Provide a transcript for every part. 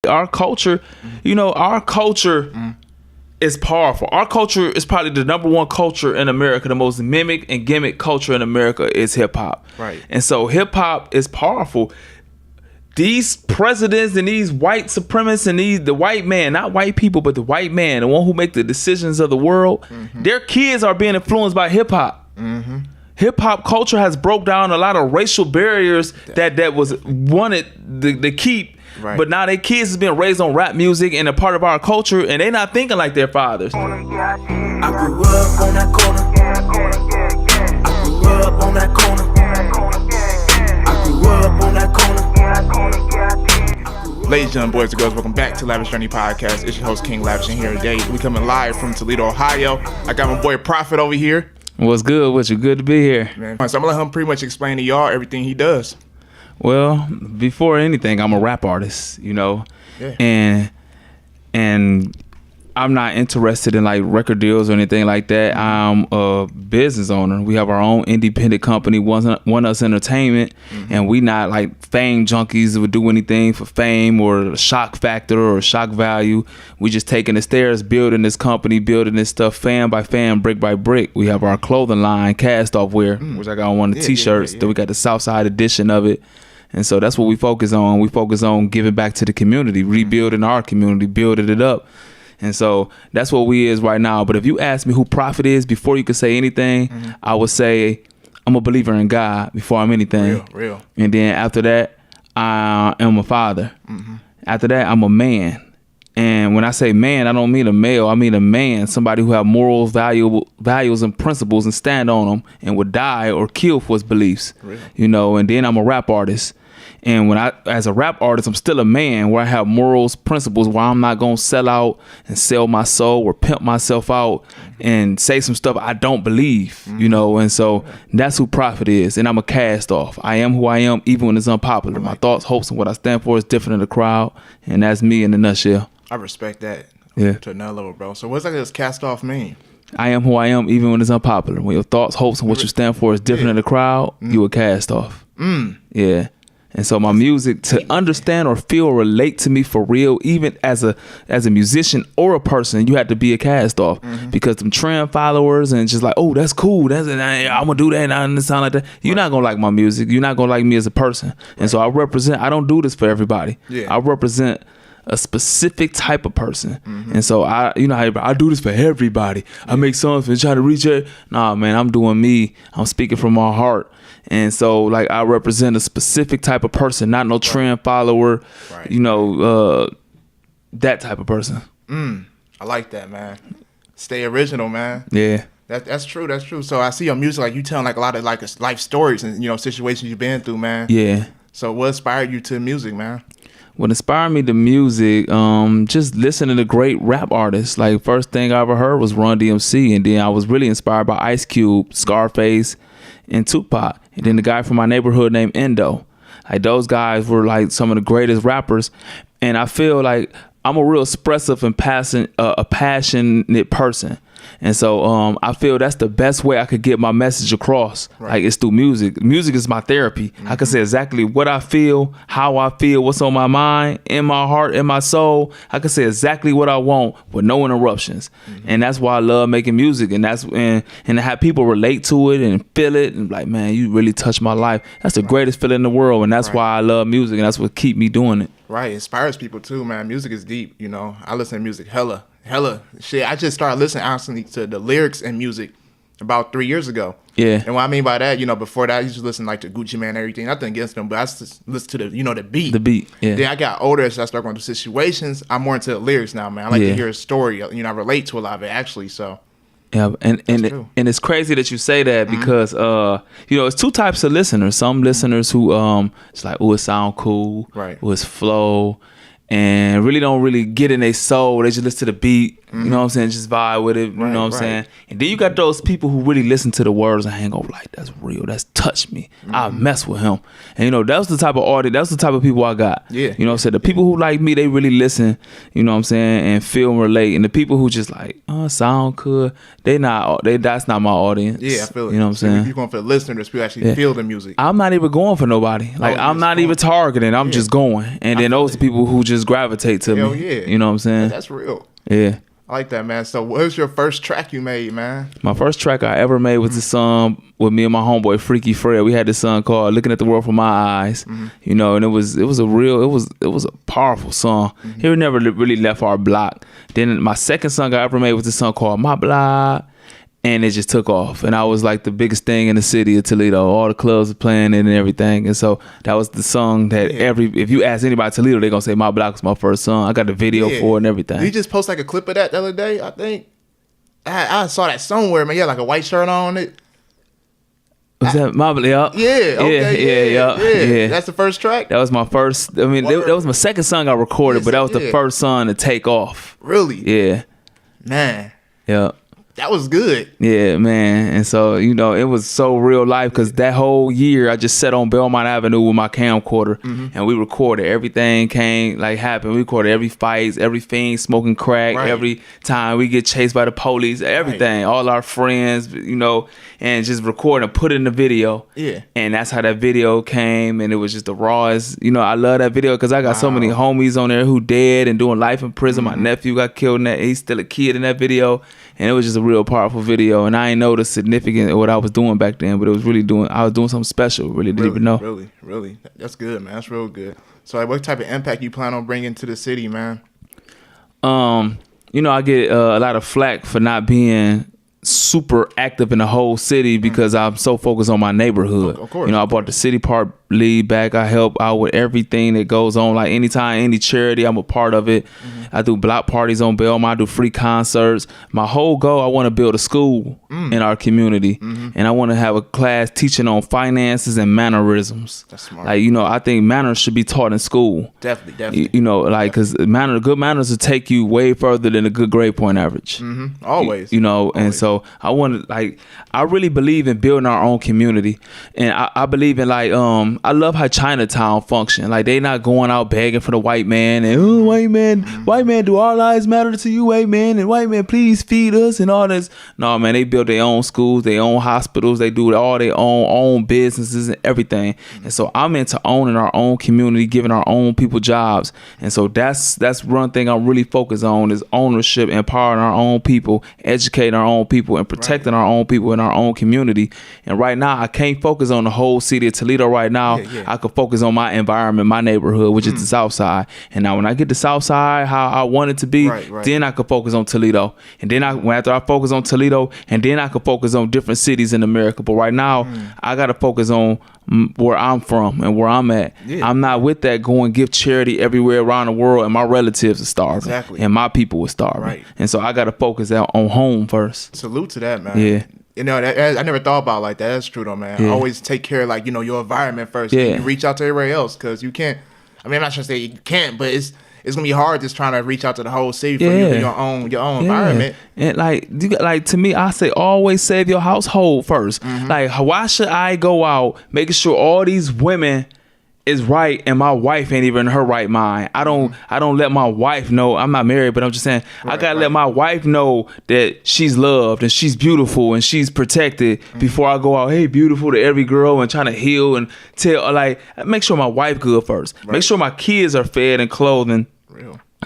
Our culture, our culture is powerful. Our culture is probably the number one culture in America. The most mimic and gimmick culture in America is hip hop. Right. And so hip hop is powerful. These presidents and these white supremacists and the white man, not white people, but the white man, the one who make the decisions of the world, their kids are being influenced by hip hop. Hip hop culture has broke down a lot of racial barriers that was wanted to keep. Right. But now their kids has been raised on rap music and a part of our culture, and they not thinking like their fathers. I grew up on that corner. I grew up on that corner. I grew up on that corner. Ladies and gentlemen, boys and girls, welcome back to Lavish Journey Podcast. It's your host, King Lavish, and here today we coming live from Toledo, Ohio. I got my boy Prophet over here. What's good with you? Good to be here. Man. So I'm going to let him pretty much explain to y'all everything he does. Well, before anything, I'm a rap artist, and I'm not interested in like record deals or anything like that. I'm a business owner. We have our own independent company, One Us Entertainment, and we not like fame junkies that would do anything for fame or shock factor or shock value. We just taking the stairs, building this company, building this stuff fan by fan, brick by brick. We have our clothing line, Cast Off Wear, which I got on one of the t-shirts. Then we got the Southside edition of it. And so that's what we focus on. We focus on giving back to the community, rebuilding our community, building it up. And so that's what we is right now. But if you ask me who Prophet is before you could say anything, I would say I'm a believer in God before I'm anything. Real. And then after that, I am a father. After that, I'm a man. And when I say man, I don't mean a male. I mean a man, somebody who have morals, values, and principles and stand on them and would die or kill for his beliefs. Real. And then I'm a rap artist. And as a rap artist, I'm still a man where I have morals, principles, where I'm not going to sell out and sell my soul or pimp myself out and say some stuff I don't believe, and so that's who Prophet is. And I'm a cast off. I am who I am, even when it's unpopular. My thoughts, hopes, and what I stand for is different in the crowd. And that's me in a nutshell. I respect that to another level, bro. So what's like this cast off mean? I am who I am, even when it's unpopular. When your thoughts, hopes, and what you stand for is different in the crowd, you a cast off. Yeah. And so my music, to understand or feel or relate to me for real, even as a musician or a person, you have to be a cast off, because them trend followers and just like, oh, that's cool, I'm gonna do that, and I sound like that. You're not gonna like my music. You're not gonna like me as a person. And so I don't do this for everybody. I represent a specific type of person. And so I do this for everybody. I make songs and try to reach it. Nah, man, I'm doing me. I'm speaking from my heart. And so like I represent a specific type of person, not no trend follower, that type of person. I like that, man. Stay original, man. Yeah. That's true. That's true. So I see your music, like you telling like a lot of like life stories and situations you've been through, man. Yeah. So what inspired you to music, man? What inspired me to music, just listening to great rap artists. Like first thing I ever heard was Run DMC, and then I was really inspired by Ice Cube, Scarface, and Tupac, and then the guy from my neighborhood named Endo. Like those guys were like some of the greatest rappers, and I feel like I'm a real expressive and a passionate person. And so I feel that's the best way I could get my message across. Like it's through music. Music is my therapy. I can say exactly what I feel, how I feel, what's on my mind, in my heart, in my soul. I can say exactly what I want with no interruptions. And that's why I love making music. And and to have people relate to it and feel it and like, man, you really touched my life. That's the greatest feeling in the world. And that's why I love music, and that's what keep me doing it. Right. It inspires people too, man. Music is deep, I listen to music hella shit. I just started listening honestly to the lyrics and music about 3 years ago. Yeah. And what I mean by that, before that I used to listen like to Gucci Man and everything. Nothing against them, but I just listen to the the beat. The beat. Yeah. Then I got older, as I started going through situations. I'm more into the lyrics now, man. I like to hear a story. I relate to a lot of it actually. So yeah, and it's crazy that you say that, because it's two types of listeners. Some listeners who it's like, oh, it sound cool, right? Oh, it's flow, and really don't really get in their soul. They just listen to the beat, you know what I'm saying, just vibe with it, you know what I'm saying. And then you got those people who really listen to the words and hang over like, that's real, that's touched me. I mess with him. And that's the type of audience, that's the type of people I got. Yeah. You know what I'm saying? The people who like me, they really listen, you know what I'm saying, and feel and relate. And the people who just like, sound good, that's not my audience. Yeah, I feel it. You know what I'm saying? You're going for the listeners who actually feel the music. I'm not even going for nobody. Like I'm not even targeting. I'm just going. And then those people who just just gravitate to Hell me. yeah. You know what I'm saying? That's real. Yeah. I like that, man. So what was your first track you made, man? My first track I ever made was this song with me and my homeboy Freaky Fred. We had this song called "Looking at the World from My Eyes," you know, and it was a powerful song. It never really left our block. Then my second song I ever made was this song called "My Block," and it just took off. And I was like the biggest thing in the city of Toledo. All the clubs were playing it and everything. And so that was the song that if you ask anybody in Toledo, they're gonna say "My Block" was my first song. I got the video for it and everything. Did you just post like a clip of that the other day? I think I saw that somewhere, man. Yeah, like a white shirt on it. Was that My Block? Yeah. Okay. Yeah. That's the first track. That was my first. I mean, that was my second song I recorded, but that was the first song to take off. Really? Yeah. Man. Yeah. That was good. Yeah, man. And so, you know, it was so real life because that whole year I just sat on Belmont Avenue with my camcorder and we recorded everything happened. We recorded every fight, every fiend smoking crack, every time we get chased by the police, everything, all our friends, you know, and just record and put it in the video. Yeah. And that's how that video came, and it was just the rawest. You know, I love that video because I got so many homies on there who dead and doing life in prison. My nephew got killed in that. He's still a kid in that video. And it was just a real powerful video, and I didn't know the significance of what I was doing back then, but I was doing something special. Really didn't even know. Really, that's good, man. That's real good. So, like, what type of impact you plan on bringing to the city, man? You know, I get a lot of flack for not being super active in the whole city because I'm so focused on my neighborhood. Of course. You know, I brought the city park lead back. I help out with everything that goes on. Like anytime, any charity, I'm a part of it. I do block parties on Belmont. I do free concerts. My whole goal, I want to build a school in our community, and I want to have a class teaching on finances and mannerisms. That's smart. Like, you know, I think manners should be taught in school. Definitely. You know, like, because good manners will take you way further than a good grade point average. Always. You know, and so I want to, like, I really believe in building our own community, and I believe in, like, I love how Chinatown function. Like, they not going out begging for the white man and white man, do our lives matter to you, white man? And white man, please feed us and all this. No, man, they build their own schools, their own hospitals. They do all their own businesses and everything. And so I'm into owning our own community, giving our own people jobs. And so that's one thing I'm really focused on is ownership, empowering our own people, educating our own people, and protecting our own people in our own community. And right now, I can't focus on the whole city of Toledo right now. I could focus on my environment, my neighborhood, which is the South Side. And now when I get to South Side, how I want it to be, then I could focus on Toledo. And then after I focus on Toledo, and then I could focus on different cities in America. But right now, I got to focus on where I'm from and where I'm at. I'm not with that going give charity everywhere around the world, and my relatives are starving. And my people are starving. And so I got to focus out on home first. Salute to that, man. Yeah. You know, I never thought about it like that. That's true, though, man. Yeah. Always take care of, like, you know, your environment first. Yeah. You reach out to everybody else, because you can't. I mean, I'm not trying to say you can't, but it's gonna be hard just trying to reach out to the whole city for your own environment. And like to me, I say always save your household first. Like, why should I go out making sure all these women is right and my wife ain't even in her right mind? I don't let my wife know. I'm not married, but I'm just saying I gotta let my wife know that she's loved and she's beautiful and she's protected before I go out, hey, beautiful, to every girl and trying to heal and tell, like, make sure my wife good first. Make sure my kids are fed and clothed and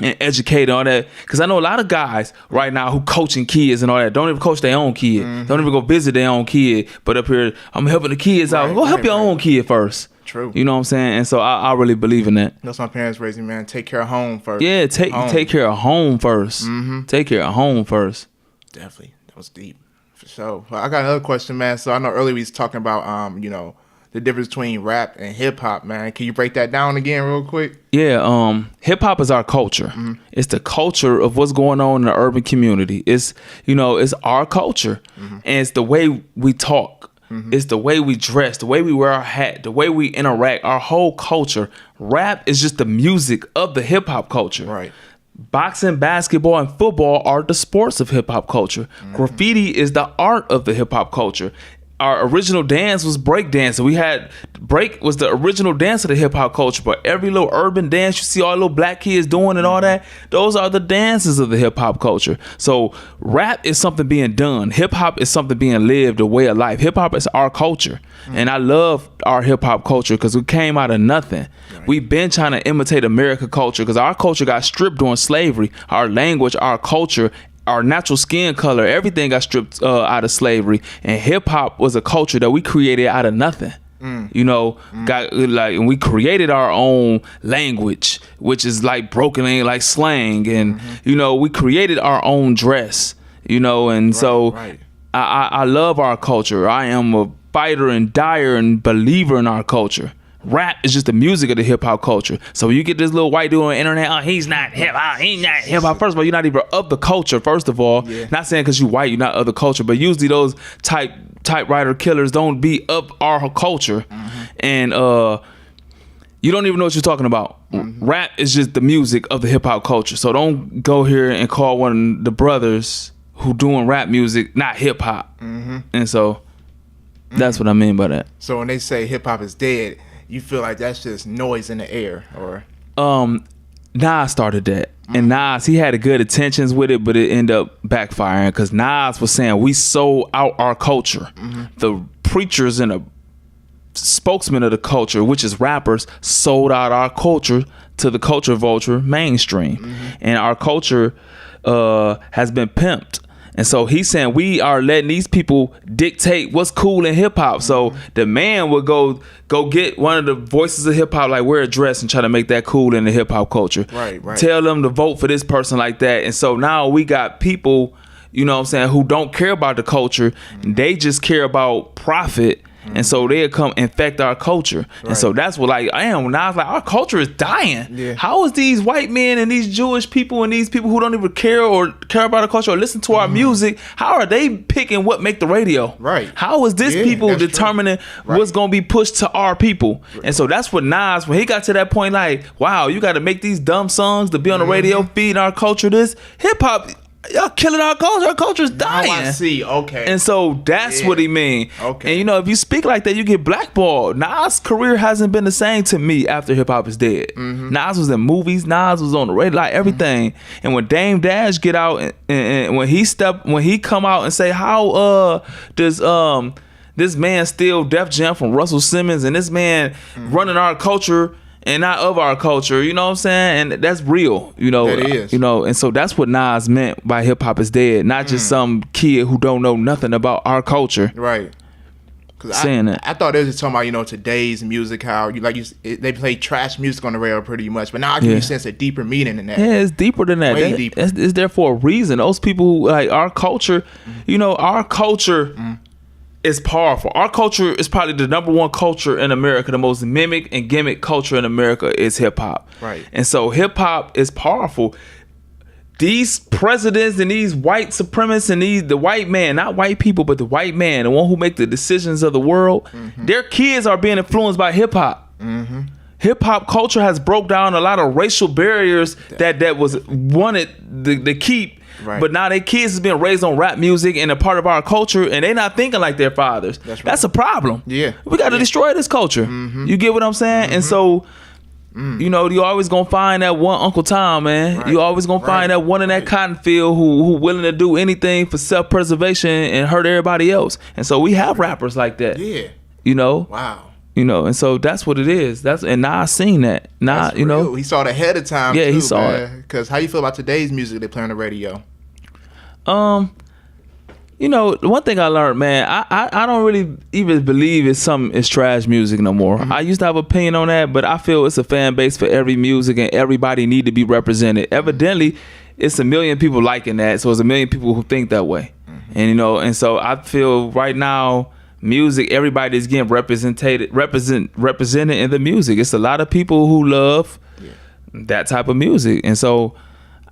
educated on that, because I know a lot of guys right now who coaching kids and all that don't even coach their own kid, don't even go visit their own kid, but up here I'm helping the kids out. Go help your own kid first. True. You know what I'm saying? And so I really believe in that. That's my parents raised me, man. Take care of home first. Yeah, take care of home first. Take care of home first. Definitely. That was deep. For sure. Well, I got another question, man. So I know earlier we was talking about you know, the difference between rap and hip hop, man. Can you break that down again real quick? Yeah, hip hop is our culture. It's the culture of what's going on in the urban community. It's, you know, it's our culture. And it's the way we talk. It's the way we dress, the way we wear our hat, the way we interact, our whole culture. Rap is just the music of the hip hop culture. Right. Boxing, basketball, and football are the sports of hip hop culture. Graffiti is the art of the hip hop culture. our original dance was break dance. We had break was the original dance of the hip hop culture. But every little urban dance you see all the little black kids doing and all that, those are the dances of the hip hop culture. So rap is something being done. Hip hop is something being lived, a way of life. Hip hop is our culture. And I love our hip hop culture because we came out of nothing. Right. We've been trying to imitate American culture because our culture got stripped during slavery. Our language, our culture, our natural skin color, everything got stripped out of slavery. And hip hop was a culture that we created out of nothing. You know, and we created our own language, which is like broken, like slang, and you know, we created our own dress. You know, and I love our culture. I am a fighter and dyer and believer in our culture. Rap is just the music of the hip hop culture. So you get this little white dude on the internet, oh, he's not hip hop, he's not hip hop. First of all, you're not even of the culture, first of all. Yeah. Not saying because you white, you're not of the culture, but usually those typewriter killers don't be of our culture. And you don't even know what you're talking about. Rap is just the music of the hip hop culture. So don't go here and call one of the brothers who doing rap music not hip hop. And so that's what I mean by that. So when they say hip hop is dead, you feel like that's just noise in the air, or? Nas started that. And Nas, he had good intentions with it, but it ended up backfiring because Nas was saying we sold out our culture. The preachers and the spokesmen of the culture, which is rappers, sold out our culture to the culture vulture mainstream. And our culture has been pimped. And so he's saying we are letting these people dictate what's cool in hip hop. So the man would go get one of the voices of hip hop, like wear a dress and try to make that cool in the hip hop culture. Right. Tell them to vote for this person like that. And so now we got people, you know what I'm saying, who don't care about the culture. They just care about profit. And so they'll come infect our culture. And so that's what when I was like, our culture is dying. How is these white men and these Jewish people and these people who don't even care about our culture or listen to our music, how are they picking what make the radio? How is this people determining what's going to be pushed to our people? And so that's what Nas, when he got to that point, like, wow, you got to make these dumb songs to be on the radio, feeding our culture this. Hip hop, y'all killing our culture. Our culture's dying. Now I see. Okay. And so that's what he mean. Okay. And you know, if you speak like that, you get blackballed. Nas' career hasn't been the same to me after hip hop is dead. Nas was in movies. Nas was on the radio, like everything. And when Dame Dash get out and when he come out and say, how does this man steal Def Jam from Russell Simmons and this man running our culture and not of our culture, you know what I'm saying? And that's real, you know. That is. You know, and so that's what Nas meant by hip hop is dead, not just some kid who don't know nothing about our culture. Right. Saying that. I thought they was just talking about, you know, today's music, how they play trash music on the radio pretty much, but now I can sense a deeper meaning in that. Yeah, it's deeper than that. Way deeper. It's there for a reason. Those people who like our culture, you know, our culture is powerful. Our culture is probably the number one culture in America. The most mimic and gimmick culture in America is hip hop. Right. And so hip hop is powerful. These presidents and these white supremacists and the white man, not white people, but the white man, the one who make the decisions of the world, their kids are being influenced by hip hop. Hip hop culture has broke down a lot of racial barriers that was wanted to keep. Right. But now their kids is being raised on rap music and a part of our culture, and they're not thinking like their fathers. That's a problem. Yeah, we got to destroy this culture. You get what I'm saying? And so, you know, you always gonna find that one Uncle Tom, man. You always gonna find that one in that cotton field who willing to do anything for self-preservation and hurt everybody else. And so we have rappers like that. Yeah, you know. Wow. You know, and so that's what it is. And Nas seen that. Nas, you know, he saw it ahead of time. Yeah, he saw it. Because how you feel about today's music they play on the radio? You know, the one thing I learned, man, I don't really even believe it's trash music no more. I used to have an opinion on that, but I feel it's a fan base for every music and everybody need to be represented. Evidently, it's a million people liking that, so it's a million people who think that way. And you know, and so I feel right now, music, everybody is getting represented in the music. It's a lot of people who love that type of music, and so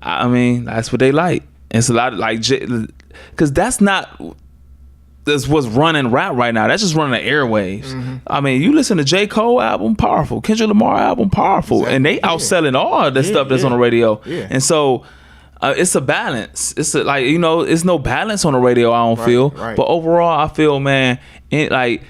I mean that's what they like. It's a lot of like, because that's what's running rap right now. That's just running the airwaves. I mean, you listen to J. Cole album, powerful. Kendrick Lamar album, powerful, and they outselling all the stuff that's on the radio. And so It's a balance. It's like, you know, it's no balance on the radio. I don't feel. Right. But overall, I feel, man, like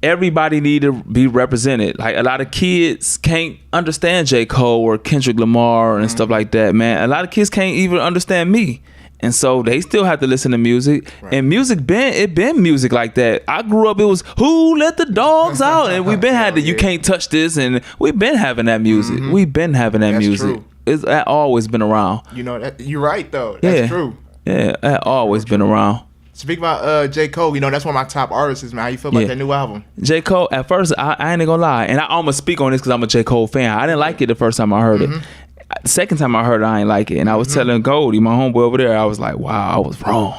everybody need to be represented. Like a lot of kids can't understand J. Cole or Kendrick Lamar and stuff like that, man. A lot of kids can't even understand me. And so they still have to listen to music. Right. And music been music like that. I grew up, it was who let the dogs out? And we've been had the you can't touch this, and we've been having that music. We've been having that music. True. It's always been around. You know, that you're right though. That's true. Yeah, that always been around. Speaking about J. Cole, you know, that's one of my top artists, man. How you feel about that new album? J. Cole, at first, I ain't gonna lie. And I'm gonna speak on this because I'm a J. Cole fan. I didn't like it the first time I heard it. The second time I heard it, I ain't like it. And I was telling Goldie, my homeboy over there, I was like, wow, I was wrong.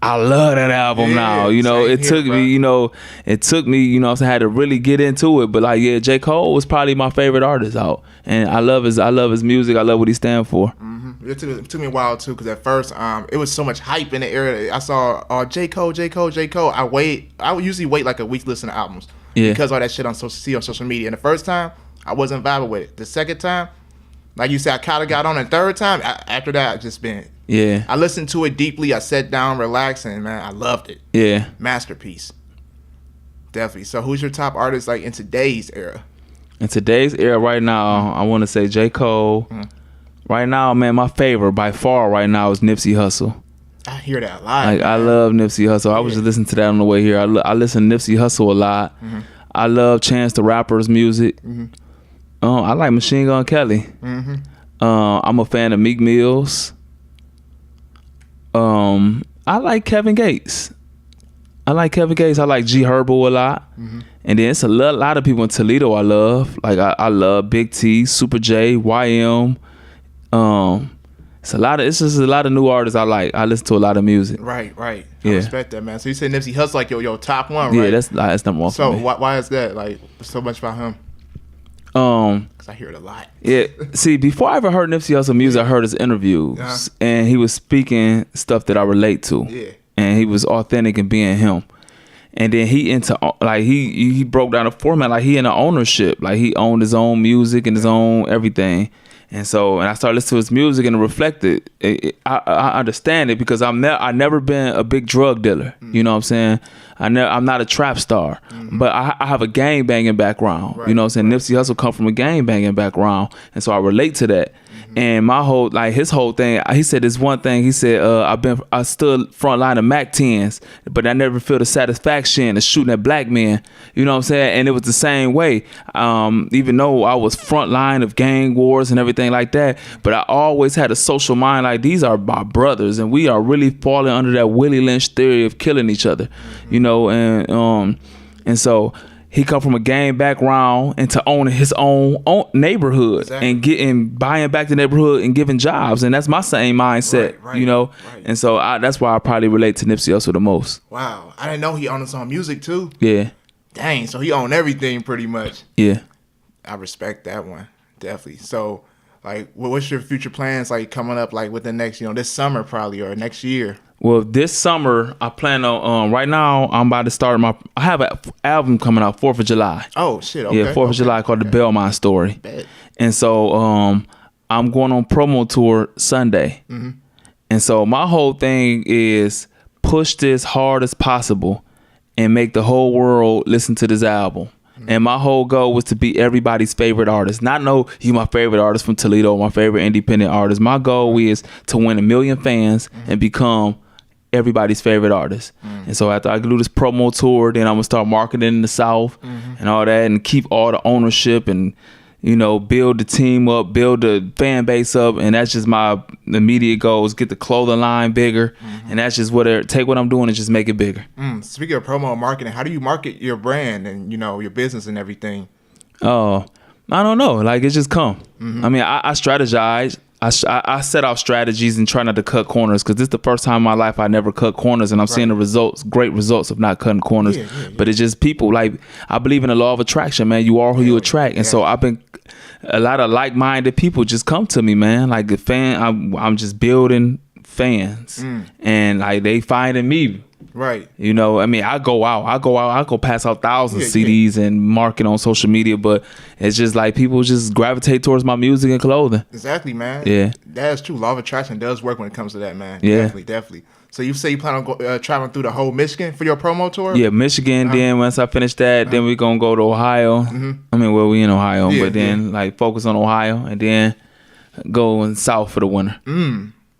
I love that album now. You know, it took me, you know, I had to really get into it. But like, yeah, J. Cole was probably my favorite artist out. And I love his music. I love what he stands for. It took me a while too, because at first it was so much hype in the area. I saw J. Cole. I would usually wait like a week to listen to albums. Because all that shit on social media. And the first time I wasn't vibing with it. The second time, like you said, I kind of got on. The third time, after that, I just been. Yeah. I listened to it deeply. I sat down, relaxed, and man, I loved it. Yeah. Masterpiece. Definitely. So who's your top artist like in today's era? In today's era right now, I want to say J. Cole. Right now, man, my favorite by far right now is Nipsey Hussle. I hear that a lot. Like, I love Nipsey Hussle. I was just listening to that on the way here. I listen to Nipsey Hussle a lot. I love Chance the Rapper's music. I like Machine Gun Kelly. I'm a fan of Meek Mills. I like Kevin Gates. I like G Herbo a lot. And then it's a lot of people in Toledo I love. Like I love Big T, Super J, YM. It's just a lot of new artists I like. I listen to a lot of music. Right. I respect that, man. So you said Nipsey Hussle like your top one, right? Yeah, that's number one for me. So why is that? Like so much about him? Because I hear it a lot. Yeah. See, before I ever heard Nipsey Hussle music, I heard his interviews, and he was speaking stuff that I relate to. Yeah. And he was authentic in being him. And then he broke down the format, like he in the ownership, like he owned his own music and his own everything. And I started listening to his music and it reflected. I understand it because I never been a big drug dealer. You know what I'm saying? I'm not a trap star, but I have a gang banging background. Right. You know what I'm saying? Nipsey Hussle come from a gang banging background, and so I relate to that. And his whole thing, he said this one thing. He said, I stood front line of Mac 10s, but I never feel the satisfaction of shooting at black men. You know what I'm saying? And it was the same way. Even though I was front line of gang wars and everything like that, but I always had a social mind. Like, these are my brothers, and we are really falling under that Willie Lynch theory of killing each other. You know, and so he come from a gang background and to own his own neighborhood and buying back the neighborhood and giving jobs. And that's my same mindset, you know? Right. And so that's why I probably relate to Nipsey Hussle the most. Wow. I didn't know he owned his own music too. Yeah. Dang. So he owned everything pretty much. Yeah. I respect that one. Definitely. So like, what's your future plans like coming up like within next, this summer probably or next year? Well, this summer I plan on. Right now, I'm about to start I have an album coming out 4th of July. Oh shit! Okay. Yeah, 4th of July called The Belmont Story. Bet. And so I'm going on promo tour Sunday. And so my whole thing is push this hard as possible and make the whole world listen to this album. And my whole goal was to be everybody's favorite artist. Not know you my favorite artist from Toledo, my favorite independent artist. My goal is to win 1 million fans and become everybody's favorite artist. And so after I do this promo tour, then I'm gonna start marketing in the South and all that, and keep all the ownership and build the team up, build the fan base up. And that's just my immediate goals. Get the clothing line bigger, and that's just take what I'm doing and just make it bigger. Speaking of promo and marketing, how do you market your brand and your business and everything? I don't know. Like, it just come. I mean, I strategize. I set out strategies and try not to cut corners, because this is the first time in my life I never cut corners, and I'm seeing the great results of not cutting corners. Yeah. But it's just people, like, I believe in the law of attraction, man. You are who you attract. And so a lot of like-minded people just come to me, man. Like a fan, I'm just building fans, and like they finding me. Right. You know, I mean, I go pass out thousands of CDs and market on social media, but it's just like people just gravitate towards my music and clothing. Exactly, man. Yeah. That's true. Law of attraction does work when it comes to that, man. Yeah. Definitely. So you say you plan on traveling through the whole Michigan for your promo tour? Yeah, Michigan. Then once I finish that, then we're going to go to Ohio. I mean, well, we in Ohio, but then like focus on Ohio and then go south for the winter.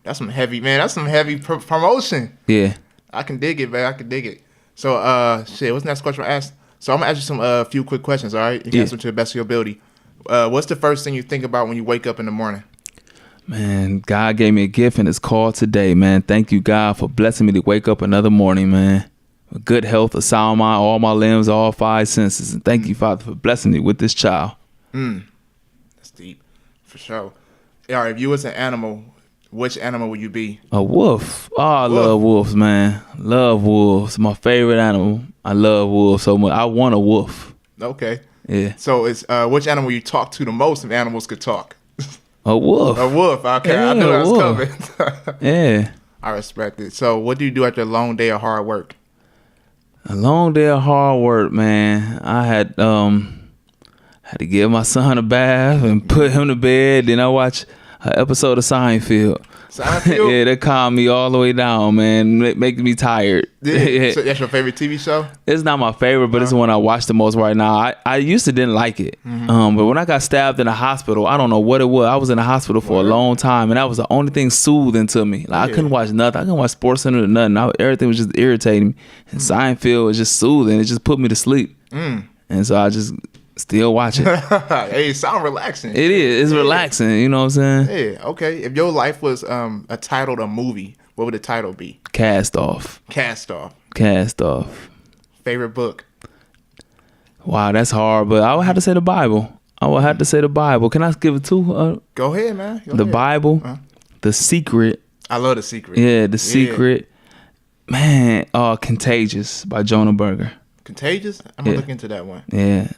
That's some heavy, man. That's some heavy promotion. Yeah. I can dig it, man. I can dig it. So, what's the next question I asked? So I'm going to ask you some few quick questions, all right? You can answer to the best of your ability. What's the first thing you think about when you wake up in the morning? Man, God gave me a gift and it's called today, man. Thank you, God, for blessing me to wake up another morning, man. With good health, a sound mind, all my limbs, all 5 senses. And thank you, Father, for blessing me with this child. That's deep, for sure. All right, if you was an animal, which animal would you be? A wolf. Oh, I love wolves, man. Love wolves. My favorite animal. I love wolves so much. I want a wolf. Okay. Yeah. So it's which animal you talk to the most if animals could talk? A wolf. A wolf. Okay, Yeah, I knew that was coming. Yeah. I respect it. So what do you do after a long day of hard work? A long day of hard work, man. I had to give my son a bath and put him to bed. Then I watch an episode of Seinfeld. Seinfeld? Yeah, that calmed me all the way down, man. Making me tired. Yeah. So that's your favorite TV show? It's not my favorite, but it's the one I watch the most right now. I used to didn't like it. But when I got stabbed in the hospital, I don't know what it was. I was in the hospital for a long time, and that was the only thing soothing to me. Like I couldn't watch nothing. I couldn't watch SportsCenter or nothing. Everything was just irritating me. And Seinfeld was just soothing. It just put me to sleep. And so I just still watch it. Hey, it sounds relaxing. It is. It's relaxing. You know what I'm saying? Yeah, okay. If your life was a titled a movie, what would the title be? Cast Off. Cast Off. Cast Off. Favorite book? Wow, that's hard, but I would have to say the Bible. Can I give it two? Go ahead, man. Go the ahead. Bible, The Secret. I love The Secret. Yeah, The Secret. Man, Contagious by Jonah Berger. Contagious? I'm gonna look into that one. Yeah.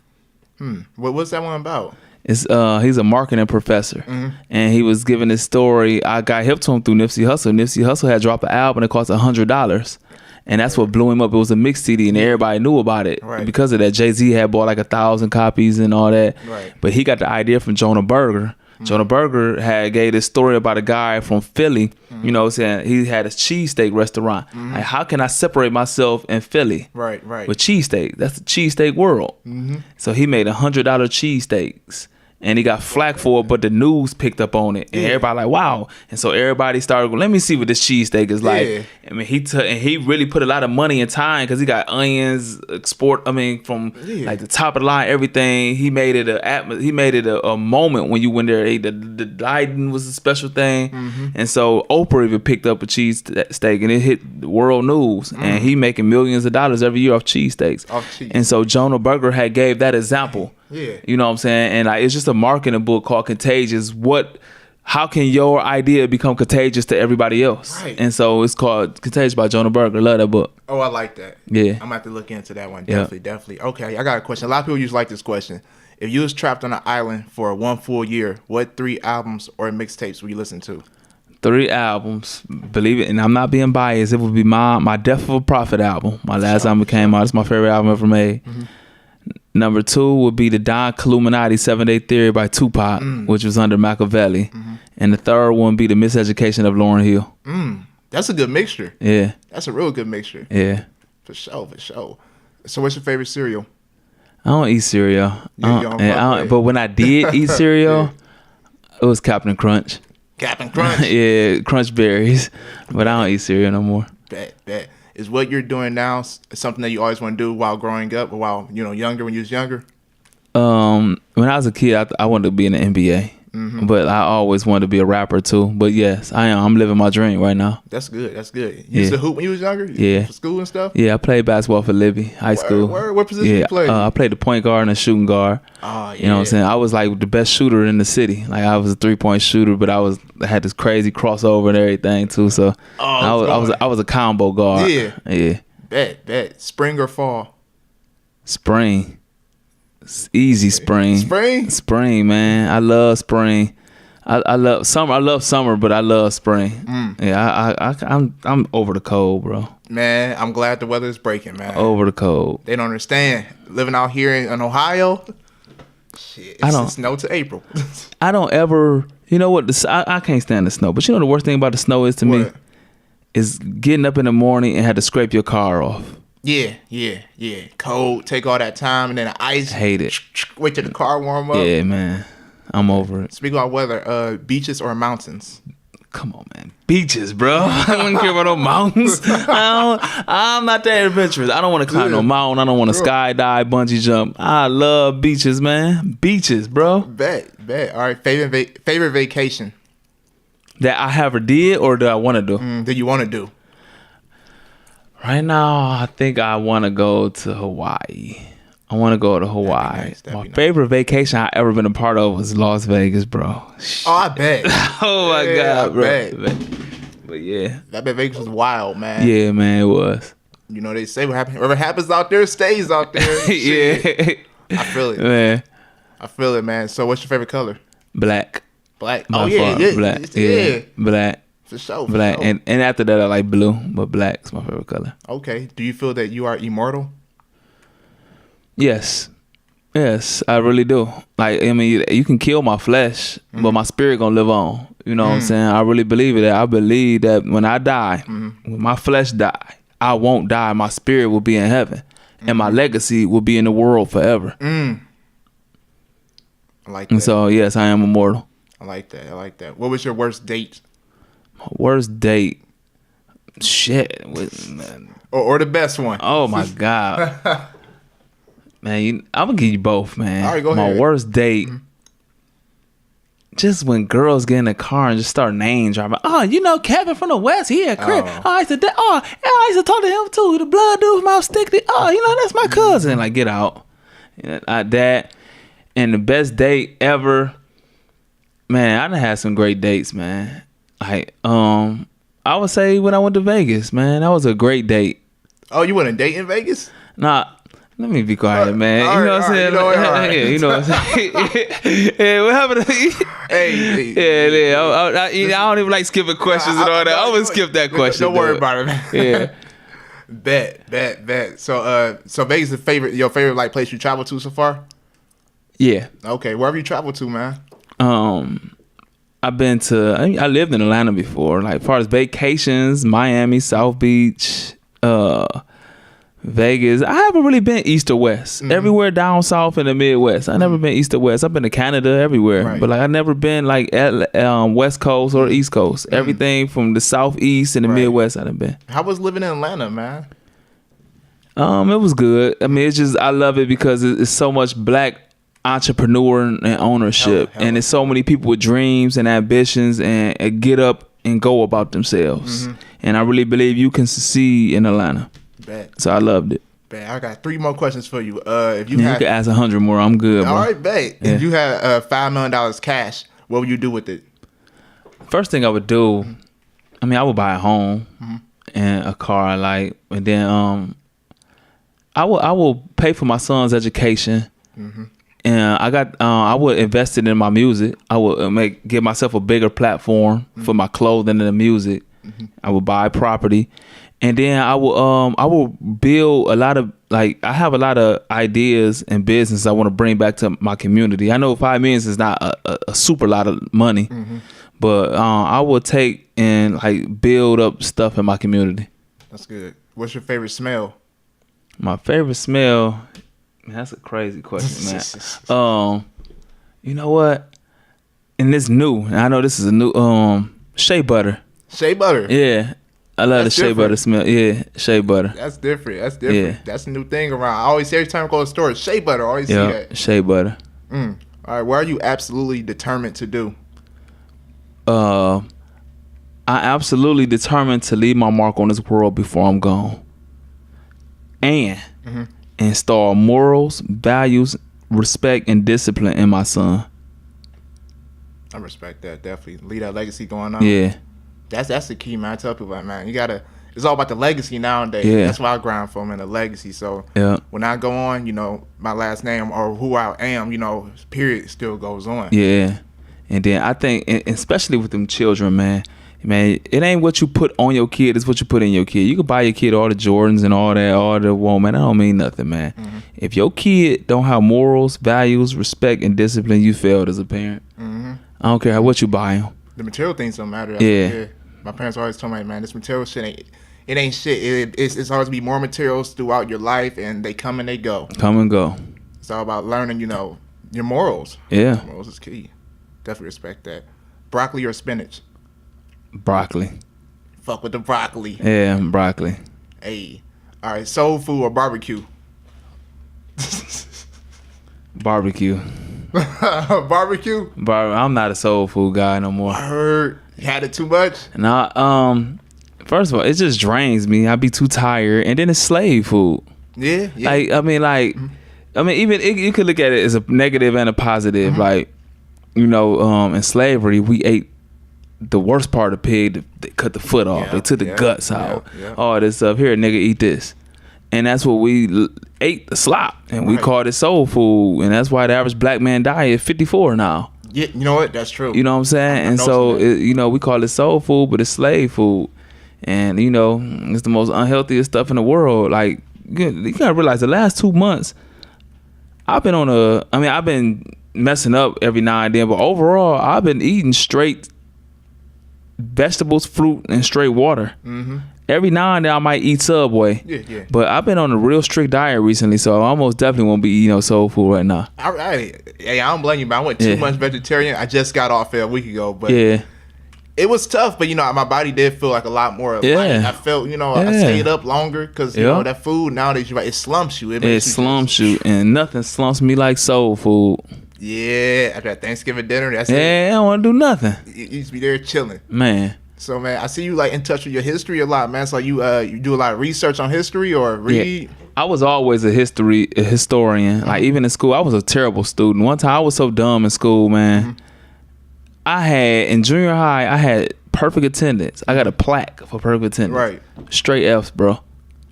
What's that one about? It's he's a marketing professor, and he was giving this story. I got hip to him through Nipsey Hussle. Nipsey Hussle had dropped an album that cost $100, and that's what blew him up. It was a mixed CD, and everybody knew about it. Right. Because of that, Jay-Z had bought like 1,000 copies and all that. Right. But he got the idea from Jonah Berger. Jonah Berger had gave this story about a guy from Philly, you know, saying he had a cheesesteak restaurant. Like, how can I separate myself in Philly? Right. With cheesesteak. That's the cheesesteak world. So he made $100 cheesesteaks. And he got flack for it, but the news picked up on it, and everybody like, wow. And so everybody started going, let me see what this cheesesteak is like. Yeah. I mean, he really put a lot of money and time because he got onions, from like the top of the line, everything. He made it a moment when you went there. The lighting was a special thing, and so Oprah even picked up a cheesesteak, and it hit the world news. And he making millions of dollars every year off cheesesteaks. And so Jonah Berger had gave that example. Yeah. You know what I'm saying? And like, it's just a marketing book called Contagious. How can your idea become contagious to everybody else? Right. And so it's called Contagious by Jonah Berger. Love that book. Oh, I like that. Yeah. I'm going to have to look into that one. Definitely. Okay, I got a question. A lot of people usually like this question. If you was trapped on an island for 1 full year, what 3 albums or mixtapes would you listen to? 3 albums, believe it, and I'm not being biased. It would be my Death of a Prophet album. My last album came out. It's my favorite album ever made. Number 2 would be the Don Illuminati 7-Day Theory by Tupac, which was under Machiavelli. And the third one would be The Miseducation of Lauryn Hill. That's a good mixture. Yeah. That's a real good mixture. Yeah. For sure. So what's your favorite cereal? I don't eat cereal. But when I did eat cereal, it was Captain Crunch. Captain Crunch? Yeah, Crunch Berries. But I don't eat cereal no more. Bet. Is what you're doing now something that you always want to do while growing up or while younger when you was younger? When I was a kid, I wanted to be in the NBA. But I always wanted to be a rapper too. But yes, I am. I'm living my dream right now. That's good. You used to hoop when you was younger? Yeah. For school and stuff? Yeah, I played basketball for Libby High School. What position you played? I played the point guard and the shooting guard. Oh, yeah. You know what I'm saying? I was like the best shooter in the city. Like I was a 3-point shooter, but I had this crazy crossover and everything too. So I was a combo guard. Yeah. Bet. Spring or fall? Spring. It's easy spring. Spring, man. I love spring. I love summer. I love summer, but I love spring. Yeah, I'm over the cold, bro. Man, I'm glad the weather is breaking, man. Over the cold. They don't understand. Living out here in Ohio, shit, it's snow to April. I don't ever. You know what? I can't stand the snow. But you know the worst thing about the snow is to me is getting up in the morning and had to scrape your car off. Yeah. Cold, take all that time, and then the ice. Hate it. Wait till the car warm up. Yeah, man. I'm over it. Speaking about weather, beaches or mountains? Come on, man. Beaches, bro. I don't care about no mountains. I'm not that adventurous. I don't want to climb no mountain. I don't want to skydive, bungee jump. I love beaches, man. Beaches, bro. Bet. All right, favorite vacation? That I ever did or that I want to do? That you want to do? Right now, I think I want to go to Hawaii. I want to go to Hawaii. My favorite vacation I ever been a part of was Las Vegas, bro. Oh, I bet. Oh my God, bro. Bet. But yeah, I bet Vegas was wild, man. Yeah, man, it was. You know they say whatever happens out there stays out there. Yeah, I feel it, man. I feel it, man. So, what's your favorite color? Black. Black. Black. Yeah, black. For sure. Black. And after that, I like blue, but black is my favorite color. Okay. Do you feel that you are immortal? Yes, I really do. Like, I mean, you can kill my flesh, but my spirit gonna live on. You know what I'm saying? I really believe it. I believe that when I die, when my flesh die, I won't die. My spirit will be in heaven, and my legacy will be in the world forever. I like that. And so, yes, I am immortal. I like that. What was your worst date? My worst date? Shit. Or the best one? Oh, my God. Man, I'm gonna give you both, man. All right, go ahead. My worst date, just when girls get in the car and just start name dropping. Oh, you know Kevin from the West? He had crib. I used to talk to him too. The blood dude from Mount Stickney. Oh, you know that's my cousin. Like, get out. That and the best date ever. Man, I done had some great dates, man. Like, I would say when I went to Vegas, man, that was a great date. Oh, you went on a date in Vegas? Nah. Let me be quiet, man. You know what I'm saying? Yeah, you know what I'm saying? Yeah, what happened to Hey. I don't even like skipping questions and all that. I would skip that question. Don't worry about it, man. Yeah. Bet. So Vegas is your favorite like place you traveled to so far? Yeah. Okay, where have you traveled to, man? I've been to. I lived in Atlanta before. Like, as far as vacations, Miami, South Beach, Vegas. I haven't really been east or west. Everywhere down south in the Midwest. I never been east or west. I've been to Canada, everywhere, but like I never been like at West Coast or East Coast. Everything from the Southeast and the Midwest I done been. How was living in Atlanta, man? It was good. I mean, it's just I love it because it's so much black entrepreneur and ownership, and it's so many people with dreams and ambitions and get up and go about themselves. And I really believe you can succeed in Atlanta. Bet. So I loved it. Bet. I got 3 more questions for you. If you you can ask 100 more. I'm good, bro. All right, bet. Yeah. If you had $5 million cash, what would you do with it? First thing I would do, I mean, I would buy a home and a car I like, and then I will pay for my son's education. And I would invest it in my music. I would give myself a bigger platform for my clothing and the music. I would buy property. And then I will build a lot of, like, I have a lot of ideas and business I want to bring back to my community. I know $5 million is not a super lot of money, but I will take and like build up stuff in my community. That's good. What's your favorite smell? My favorite smell, man, that's a crazy question, man. You know what? And it's new. I know this is a new shea butter. Shea butter? Yeah. I love the shea butter smell. Yeah, shea butter. That's different. Yeah. That's a new thing around. I always see every time I go to the store, shea butter. I always see that. Shea butter. All right, what are you absolutely determined to do? I absolutely determined to leave my mark on this world before I'm gone. And install morals, values, respect, and discipline in my son. I respect that, definitely. Leave that legacy going on. Yeah. That's the key, man. I tell people, man, it's all about the legacy nowadays. Yeah. That's why I grind for, man, the legacy. So when I go on, my last name or who I am, period still goes on. Yeah. And then I think, especially with them children, man, it ain't what you put on your kid, it's what you put in your kid. You can buy your kid all the Jordans and all the man, that don't mean nothing, man. Mm-hmm. If your kid don't have morals, values, respect, and discipline, you failed as a parent. Mm-hmm. I don't care what you buy them. The material things don't matter. Yeah. My parents always told me, man, this material shit ain't shit. It's always be more materials throughout your life, and they come and they go. Come and go. It's all about learning, your morals. Yeah. Morals is key. Definitely respect that. Broccoli or spinach? Broccoli. Fuck with the broccoli. Yeah, broccoli. Hey. All right, soul food or barbecue? Barbecue. Barbecue? I'm not a soul food guy no more. I heard you had it too much. Nah, first of all, it just drains me. I be too tired, and then it's slave food. Yeah. Even you could look at it as a negative and a positive. Mm-hmm. Like, in slavery, we ate the worst part of pig. They cut the foot off. They took the guts out. All this stuff. Here, nigga, eat this. And that's what we ate, the slop. And we called it soul food. And that's why the average black man die at 54 now. Yeah, you know what? That's true. You know what I'm saying? And so, we call it soul food, but it's slave food. And, it's the most unhealthiest stuff in the world. Like, you gotta realize the last 2 months, I've been messing up every now and then, but overall, I've been eating straight vegetables, fruit, and straight water. Mm-hmm. Every now and then I might eat Subway. Yeah. But I've been on a real strict diet recently, so I almost definitely won't be eating soul food right now. I don't blame you, but I went 2 months vegetarian. I just got off it a week ago, but it was tough. But my body did feel like a lot more. Light. I felt, I stayed up longer because that food nowadays, it slumps you. It slumps you, and nothing slumps me like soul food. Yeah, after that Thanksgiving dinner, that's it. I don't want to do nothing. You used to be there chilling, man. So, man, I see you in touch with your history a lot, man. So you do a lot of research on history or read? Yeah. I was always a historian. Mm-hmm. Like, even in school, I was a terrible student. One time I was so dumb in school, man. Mm-hmm. In junior high, I had perfect attendance. I got a plaque for perfect attendance. Right. Straight F's, bro.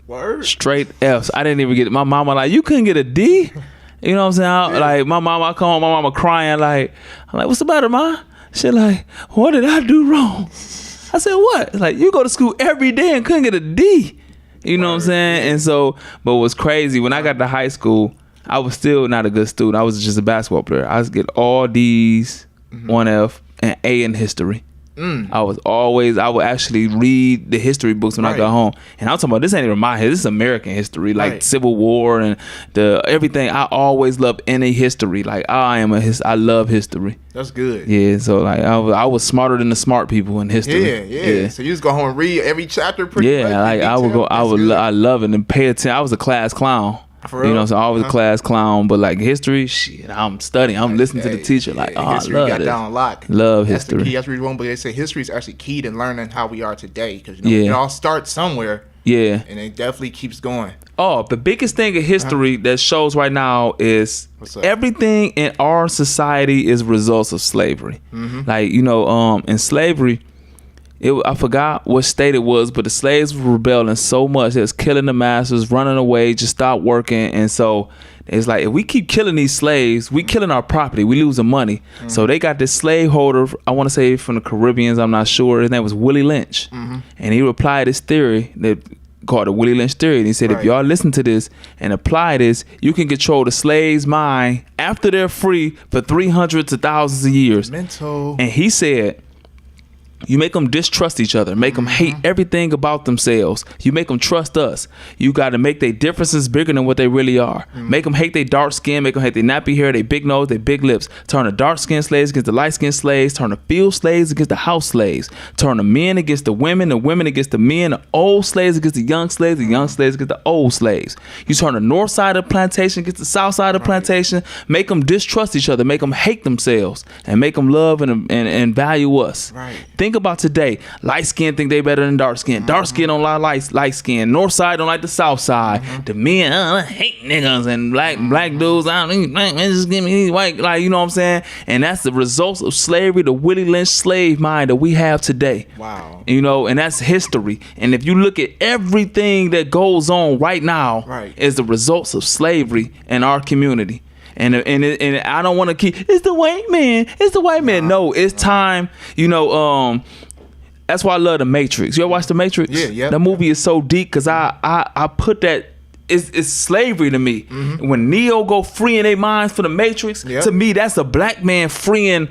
Word? Straight F's. I didn't even get it. My mama like, you couldn't get a D? You know what I'm saying? Like, my mama, I come home, my mama crying I'm like, what's the matter, ma? She like, what did I do wrong? I said, what? It's like, you go to school every day and couldn't get a D. You know what I'm saying? And so, but what's crazy, when I got to high school, I was still not a good student. I was just a basketball player. I was get all D's, 1 F, and A in history. I would actually read the history books when I got home. And I'm talking about, this ain't even my history. This is American history, like Civil War and everything. I always loved any history. Like, I love history. That's good. Yeah, so like I was smarter than the smart people in history. Yeah. So you just go home and read every chapter pretty much. Yeah, like I would go. I love it and pay attention. I was a class clown. For real? So I was a class clown, but like history, shit, I'm studying. I'm listening to the teacher. Like, history I love got it. Down lock. Love That's history. The key. That's really one, but they say history is actually key to learning how we are today, because it all starts somewhere. Yeah, and it definitely keeps going. Oh, the biggest thing in history that shows right now is everything in our society is results of slavery. Mm-hmm. Like, in slavery, I forgot what state it was, but the slaves were rebelling so much. They was killing the masters, running away, just stopped working. And so it's like, if we keep killing these slaves, we killing our property, we losing money. Mm-hmm. So they got this slaveholder, I want to say from the Caribbeans, I'm not sure. His name was Willie Lynch. Mm-hmm. And he applied this theory that called the Willie Lynch theory. And he said, if y'all listen to this and apply this, you can control the slave's mind after they're free for 300 to thousands of years. Mental. And he said, you make them distrust each other, make them hate everything about themselves. You make them trust us. You got to make their differences bigger than what they really are. Make them hate their dark skin, make them hate their nappy hair, their big nose, their big lips. Turn the dark skinned slaves against the light skinned slaves. Turn the field slaves against the house slaves. Turn the men against the women against the men, the old slaves against the young slaves against the old slaves. You turn the north side of the plantation against the south side of the plantation. Make them distrust each other, make them hate themselves, and make them love and value us. Right. Think about today. Light skin think they better than dark skin. Dark skin don't like light skin. North side don't like the south side. The men I hate niggas, and black dudes, I don't need black men, just give me white. Like, you know what I'm saying? And that's the results of slavery, the Willie Lynch slave mind that we have today. Wow. And that's history. And if you look at everything that goes on right now, is the results of slavery in our community. And I don't want to keep. It's the white man. It's the white man. No, it's time. That's why I love The Matrix. You ever watch The Matrix? Yeah. That movie is so deep because I put that. It's slavery to me. When Neo go freeing their minds for the Matrix, to me that's a black man freeing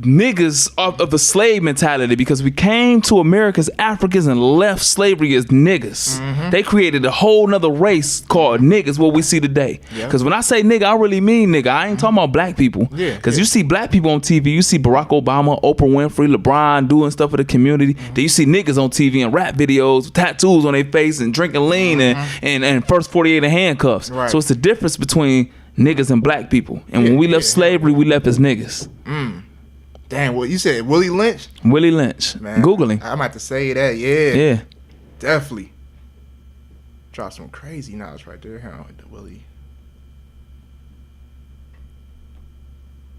niggas of the slave mentality, because we came to America as Africans and left slavery as niggas. They created a whole nother race called niggas, what we see today. Because when I say nigga, I really mean nigga. I ain't talking about black people. Because you see black people on TV, you see Barack Obama, Oprah Winfrey, LeBron doing stuff for the community. Then you see niggas on TV and rap videos with tattoos on their face and drinking lean and first 48 in handcuffs. Right. So it's the difference between niggas and black people. And when we left slavery, we left as niggas. Damn, what you said, Willie Lynch? Willie Lynch. Man, Googling. I'm about to say that, yeah. Yeah. Definitely. Drop some crazy knowledge right there, huh, with the Willie.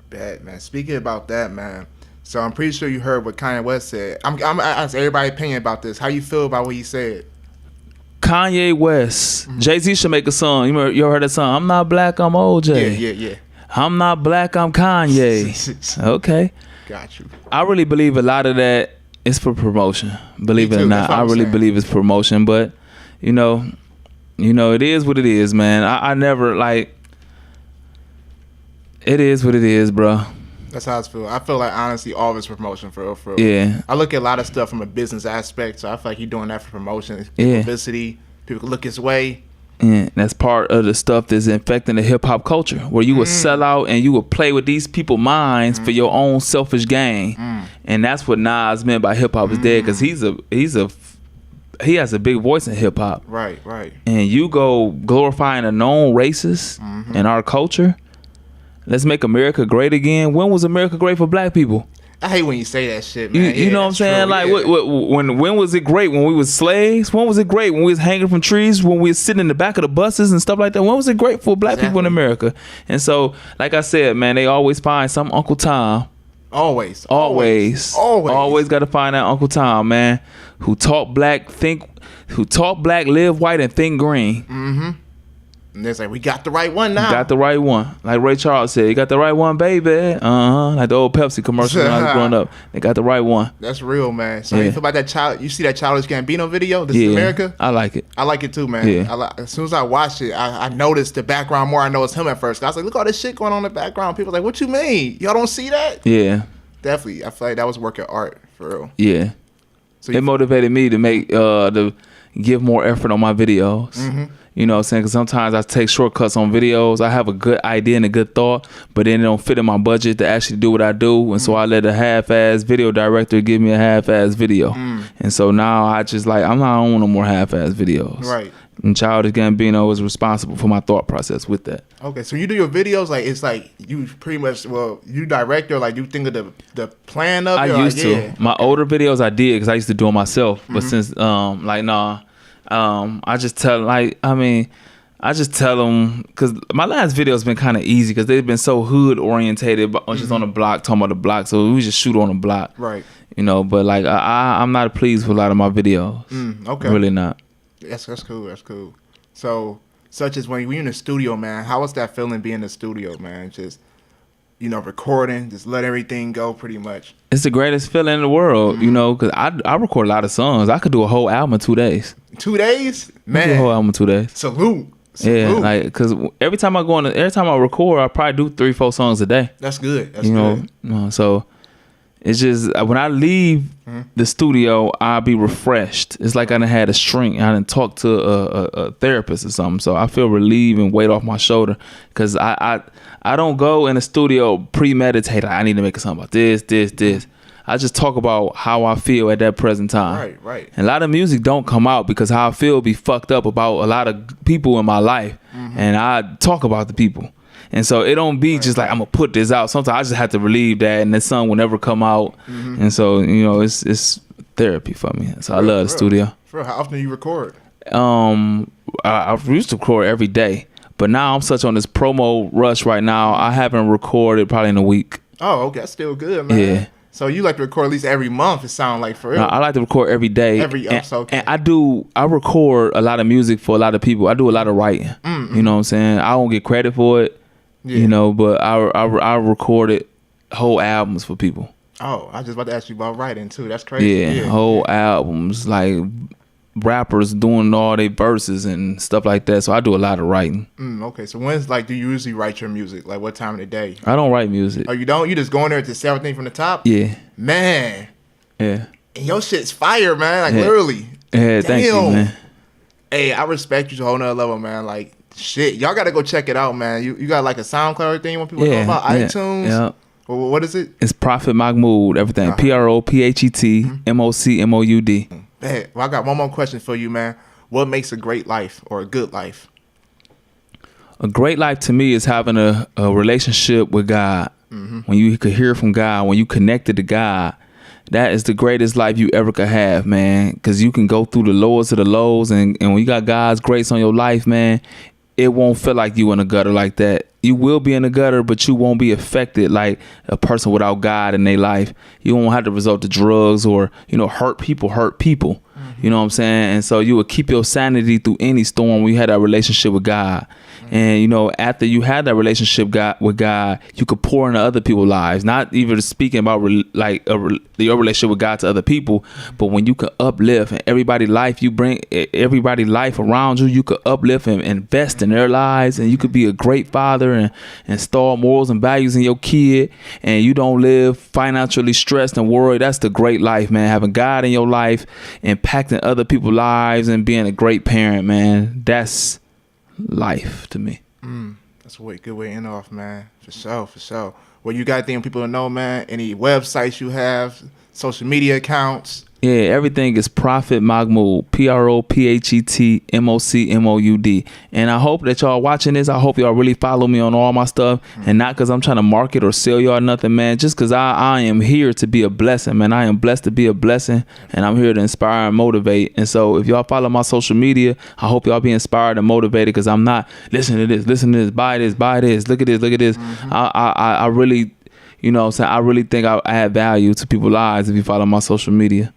Bad, man. Speaking about that, man. So I'm pretty sure you heard what Kanye West said. I'm ask everybody's opinion about this. How you feel about what he said? Kanye West. Jay-Z should make a song. You ever heard that song? I'm not black, I'm OJ. Yeah. I'm not black, I'm Kanye. Okay. Got you. I really believe a lot of that is for promotion. Believe it or not, I really believe it's promotion. But it is what it is, man. I never like. It is what it is, bro. That's how I feel. I feel like honestly, all of it's promotion for real. Yeah. I look at a lot of stuff from a business aspect, so I feel like you're doing that for promotion, publicity. People can look his way. And that's part of the stuff that's infecting the hip hop culture, where you would sell out and you would play with these people's minds for your own selfish gain. And that's what Nas meant by hip hop is dead, because he has a big voice in hip hop. Right. And you go glorifying a known racist in our culture. Let's make America great again. When was America great for black people? I hate when you say that shit, man. You know what I'm saying? True. Like, when was it great? When we was slaves? When was it great? When we was hanging from trees? When we was sitting in the back of the buses and stuff like that? When was it great for black people in America? And so, like I said, man, they always find some Uncle Tom. Always got to find that Uncle Tom, man, who talk black, live white, and think green. And it's like, we got the right one now. Got the right one. Like Ray Charles said, you got the right one, baby. Like the old Pepsi commercial when I was growing up. They got the right one. That's real, man. So you feel about that child? You see that Childish Gambino video? This is America? I like it. I like it too, man. Yeah. As soon as I watched it, I noticed the background more. I know it's him at first. I was like, look all this shit going on in the background. People like, what you mean? Y'all don't see that? Yeah. Definitely. I feel like that was work of art, for real. Yeah. So it motivated me to make, to give more effort on my videos. You know what I'm saying? Because sometimes I take shortcuts on videos. I have a good idea and a good thought, but then it don't fit in my budget to actually do what I do. And so I let a half-ass video director give me a half-ass video. And so now I just I'm not on no more half-ass videos. Right. And Childish Gambino was responsible for my thought process with that. Okay, so you do your videos, like, it's like you pretty much, you direct or like you think of the plan of it? I used to. My older videos I did because I used to do them myself. But since, I just tell them, because my last video has been kind of easy because they've been so hood orientated, but just on the block, talking about the block. So we just shoot on the block. Right. But like I'm not pleased with a lot of my videos. Okay. Really not. That's cool. That's cool. So, such as when you're in the studio, man, how was that feeling being in the studio, man? Just, recording, just let everything go pretty much. It's the greatest feeling in the world, because I record a lot of songs. I could do a whole album in 2 days. 2 days? Man. Do a whole album in 2 days. Salute. Yeah, like, because every time I record, I probably do 3-4 songs a day. That's good. That's good. So it's just, when I leave the studio, I'll be refreshed. It's like I done had a shrink. I done talked to a therapist or something. So I feel relieved and weight off my shoulder, because I don't go in the studio premeditated. I need to make a song about this. I just talk about how I feel at that present time. Right. And a lot of music don't come out because how I feel be fucked up about a lot of people in my life. And I talk about the people. And so it don't be just like, I'm going to put this out. Sometimes I just have to relieve that, and the song will never come out. And so, it's therapy for me. So I love the studio. For real, how often do you record? I used to record every day. But now I'm such on this promo rush right now. I haven't recorded probably in a week. Oh, okay. That's still good, man. Yeah. So you like to record at least every month, it sounds like, for real? No, I like to record every day. And I record a lot of music for a lot of people. I do a lot of writing. You know what I'm saying? I don't get credit for it. you know. But I recorded whole albums for people. Oh, I was just about to ask you about writing too. That's crazy. Yeah, whole albums, like rappers doing all their verses and stuff like that. So I do a lot of writing. Okay, so when's like do you usually write your music? Like what time of the day? I don't write music. Oh, you don't? You just go in there to say everything from the top? Yeah. Man. Yeah. And your shit's fire, man. Like literally. Yeah, thank you, man. Hey, I respect you to a whole nother level, man. Like shit, y'all gotta go check it out, man. You got like a SoundCloud thing when people know about iTunes? Yeah. Well, what is it? It's Prophet Mocmoud, everything. Prophet Mocmoud. Hey, well, I got one more question for you, man. What makes a great life or a good life? A great life to me is having a relationship with God. When you could hear from God, when you connected to God, that is the greatest life you ever could have, man. Because you can go through the lowest of the lows, and when you got God's grace on your life, man, it won't feel like you in a gutter like that. You will be in the gutter, but you won't be affected like a person without God in their life. You won't have to resort to drugs or, hurt people. You know what I'm saying? And so you will keep your sanity through any storm when you had that relationship with God. And, after you had that relationship with God, you could pour into other people's lives, not even speaking about your relationship with God to other people, but when you could uplift and everybody's life around you, you could uplift and invest in their lives, and you could be a great father and install morals and values in your kid, and you don't live financially stressed and worried. That's the great life, man. Having God in your life, impacting other people's lives, and being a great parent, man. That's life to me. That's a good way to end off, man. For sure. Well, you got anything people to know, man? Any websites you have, social media accounts? Yeah, everything is Prophet Mocmoud, Prophet Mocmoud. And I hope that y'all watching this. I hope y'all really follow me on all my stuff, and not because I'm trying to market or sell y'all nothing, man. Just because I am here to be a blessing, man. I am blessed to be a blessing, and I'm here to inspire and motivate. And so if y'all follow my social media, I hope y'all be inspired and motivated, because I'm not listen to this, buy this, look at this. I really, I really think I add value to people's lives if you follow my social media.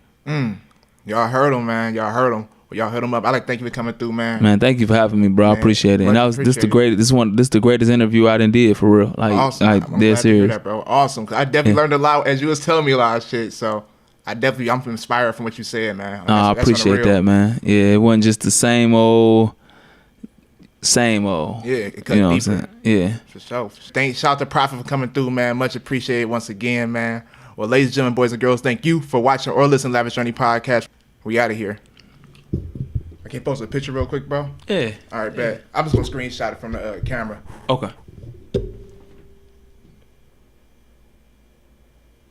Y'all heard him, man. Y'all heard him. Well, y'all heard him up. I like to thank you for coming through, man. Man, thank you for having me, bro. Man, I appreciate it. And this the greatest interview I done did, for real. Like, awesome. I'm dead serious. That, bro. Awesome. I definitely learned a lot as you was telling me a lot of shit. So I'm inspired from what you said, man. I appreciate that, man. Yeah, it wasn't just the same old. Yeah, it cut deeper. What I'm saying? Yeah. For sure. Shout out to Prophet for coming through, man. Much appreciated once again, man. Well, ladies and gentlemen, boys and girls, thank you for watching or listening to Lavish Journey Podcast. We out of here. I can post a picture real quick, bro? Yeah. All right, bet. I'm just going to screenshot it from the camera. Okay.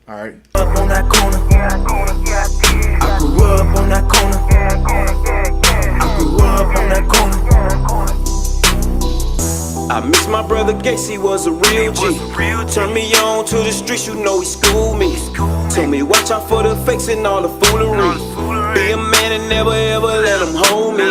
All right. Up on that corner. I grew up on that corner. I grew up on that corner. I miss my brother Gates, he was a real G. Turned me on to the streets, he schooled me. Told me watch out for the fakes and all the foolery. Be a man and never ever let them hold me.